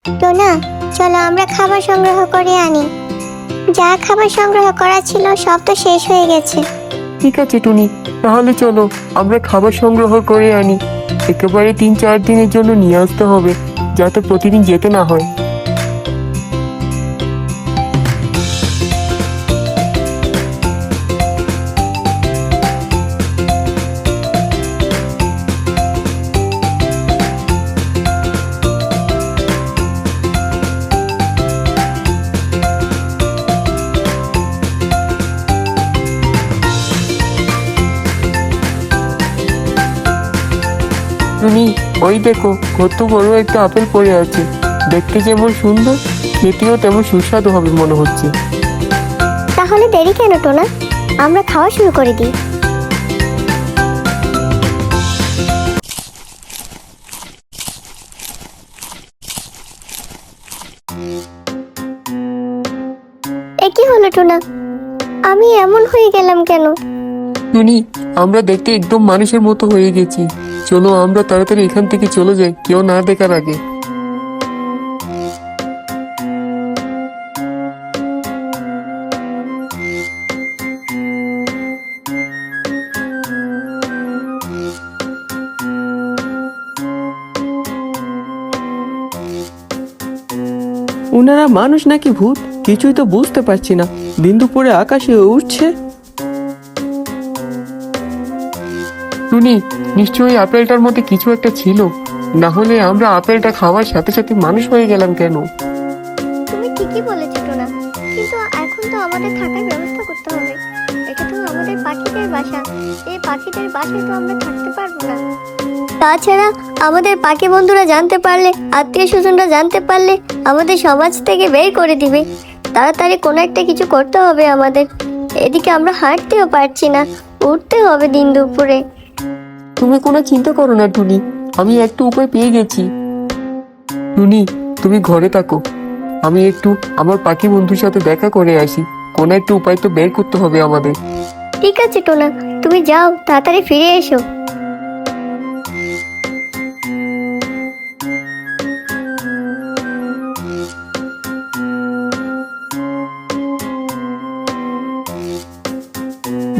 টোনা, চলো আমরা খাবার সংগ্রহ করে আনি। যা খাবার সংগ্রহ করা ছিল সব তো শেষ হয়ে গেছে। ঠিক আছে টুনি, তাহলে চলো আমরা খাবার সংগ্রহ করে আনি। একেবারে 3-4 দিনের জন্য নিয়ে আসতে হবে, যাতে প্রতিদিন যেতে না হয়। টুনি, ওই দেখো কত বড় একটা আপেল পড়ে আছে। দেখতে যেমন সুন্দর, খেতেও তেমন সুস্বাদু হবে মনে হচ্ছে। তাহলে দেরি কেন টোনা, আমরা খাওয়া শুরু করে দিই। এ কি হলো টোনা, আমি এমন হয়ে গেলাম কেন? টুনি, আমরা দেখতে একদম মানুষের মতো হয়ে গেছি। চলো আমরা তাড়াতাড়ি এখান থেকে চলে যাই, কেউ না দেখার আগে। ওনারা মানুষ নাকি ভূত কিছুই তো বুঝতে পারছি না। দিন দুপুরে আকাশে উঠছে। টুনি, নিশ্চয়ই আপেলটার মধ্যে কিছু একটা ছিল, না হলে আমরা আপেলটা খাওয়ার সাথে সাথে মানুষ হয়ে গেলাম কেন? তুমি ঠিকই বলেছো টোনা, কিন্তু এখন তো আমাদের থাকার ব্যবস্থা করতে হবে। এটা তো আমাদের পাখিদের বাসা, এই পাখিদের বাসায় তো আমরা থাকতে পারবো না। তাছাড়া আমাদের পাখি বন্ধুরা জানতে পারলে, আত্মীয় স্বজনরা জানতে পারলে আমাদের সমাজ থেকে বের করে দিবে। তাড়াতাড়ি কোনো একটা কিছু করতে হবে আমাদের। এদিকে আমরা হাঁটতেও পারছি না, উঠতে হবে দিন দুপুরে। তুমি কোনো চিন্তা করো না টুনি, আমি একটু উপায় পেয়ে গেছি। টুনি, তুমি ঘরে থাকো, আমি একটু আমার পাখি বন্ধুর সাথে দেখা করে আসি। কোনো একটা উপায় তো বের করতে হবে আমাদের। ঠিক আছে টোনা, তুমি যাও, তাড়াতাড়ি ফিরে এসো।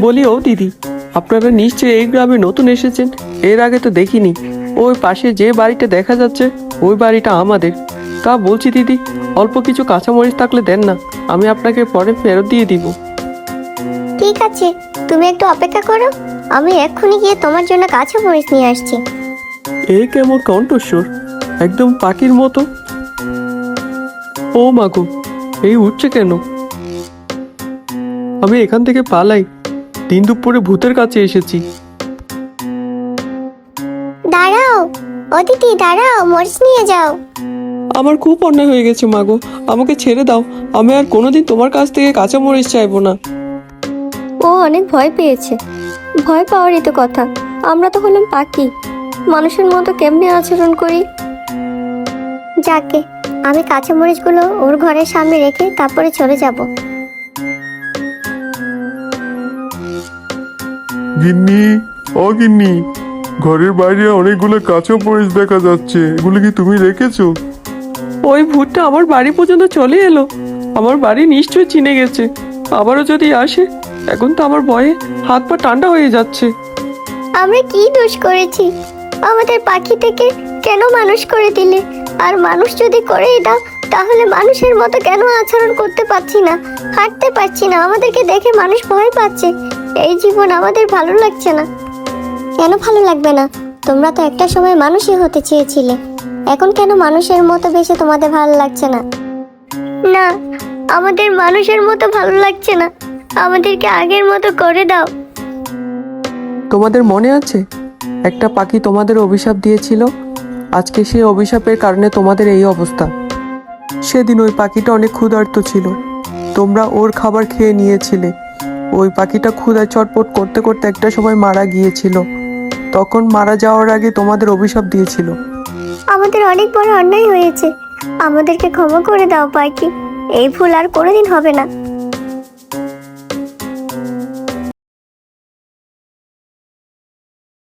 বলি, ও দিদি, আপনারা নিশ্চয়ই এই গ্রামে নতুন এসেছেন, এর আগে তো দেখিনি। ওই পাশে যে বাড়িটা দেখা যাচ্ছে ওই বাড়িটা আমাদের। তা বলছি দিদি, অল্প কিছু কাঁচামরিচ থাকলে দেন না, আমি আপনাকে পরে ফেরত দিয়ে দিব। ঠিক আছে, তুমি একটু অপেক্ষা করো, আমি এক্ষুনি গিয়ে তোমার জন্য কাঁচা মরিচ নিয়ে আসছি। এ কেমন কণ্ঠস্বর, একদম পাখির মতো। ও মাগো, এই উঠছে কেন? আমি এখান থেকে পালাই, দিন দুপুরে ভূতের কাছে এসেছি। দাঁড়াও, ও দিদি দাঁড়াও, মরিচ নিয়ে যাও। আমার খুব অন্যায় হয়ে গেছে মাগো, আমাকে ছেড়ে দাও। আমি আর কোনোদিন তোমার কাছ থেকে কাঁচা মরিচ চাইবো না। ও অনেক ভয় পেয়েছে। ভয় পাওয়ারই তো কথা, আমরা তো হলাম পাখি, মানুষের মতো কেমনে আচরণ করি। যাকে, আমি কাঁচা মরিচগুলো ওর ঘরের সামনে রেখে তারপরে চলে যাব। গিন্নি, ও গিন্নি, ঘরের বাইরে অনেকগুলো কাঁচা মরিচ দেখা যাচ্ছে, এগুলো কি তুমি রেখেছো? ওই ভূতটা আমার বাড়ি পর্যন্ত চলে এলো, আমার বাড়ি নিশ্চয়ই চিনে গেছে। আবারও যদি আসে, এখন তো আমার ভয়ে হাত পা ঠান্ডা হয়ে যাচ্ছে। আমরা কি দোষ করেছি? আমাদের পাখি থেকে কেন মানুষ করে দিলে? আর মানুষ যদি করেই দাও, তাহলে মানুষের মতো কেন আচরণ করতে পারছি না, হাঁটতে পারছি না, আমাদেরকে দেখে মানুষ ভয় পাচ্ছে। এই জীবন আমাদের ভালো লাগছে না। কেন ভালো লাগবে না? তোমরা তো একটা সময় মানুষই হতে চেয়েছিলে, এখন কেন মানুষের মতো বেশি তোমাদের ভালো লাগছে না? না, আমাদের মানুষের মতো ভালো লাগছে না, আমাদেরকে আগের মতো করে দাও। তোমাদের মনে আছে, একটা পাখি তোমাদের অভিশাপ দিয়েছিল? আজকে সেই অভিশাপের কারণে তোমাদের এই অবস্থা। সেদিন ওই পাখিটা অনেক ক্ষুধার্ত ছিল, তোমরা ওর খাবার খেয়ে নিয়েছিলে। ওই পাখিটা ক্ষুধায় চটপট করতে করতে একটা সময় মারা গিয়েছিল। তখন মারা যাওয়ার আগে তোমাদের অভিশাপ দিয়েছিল। আমাদের অনেক বড় অন্যায় হয়েছে, আমাদেরকে ক্ষমা করে দাও পাখি, এই ভুল আর কোনোদিন হবে না।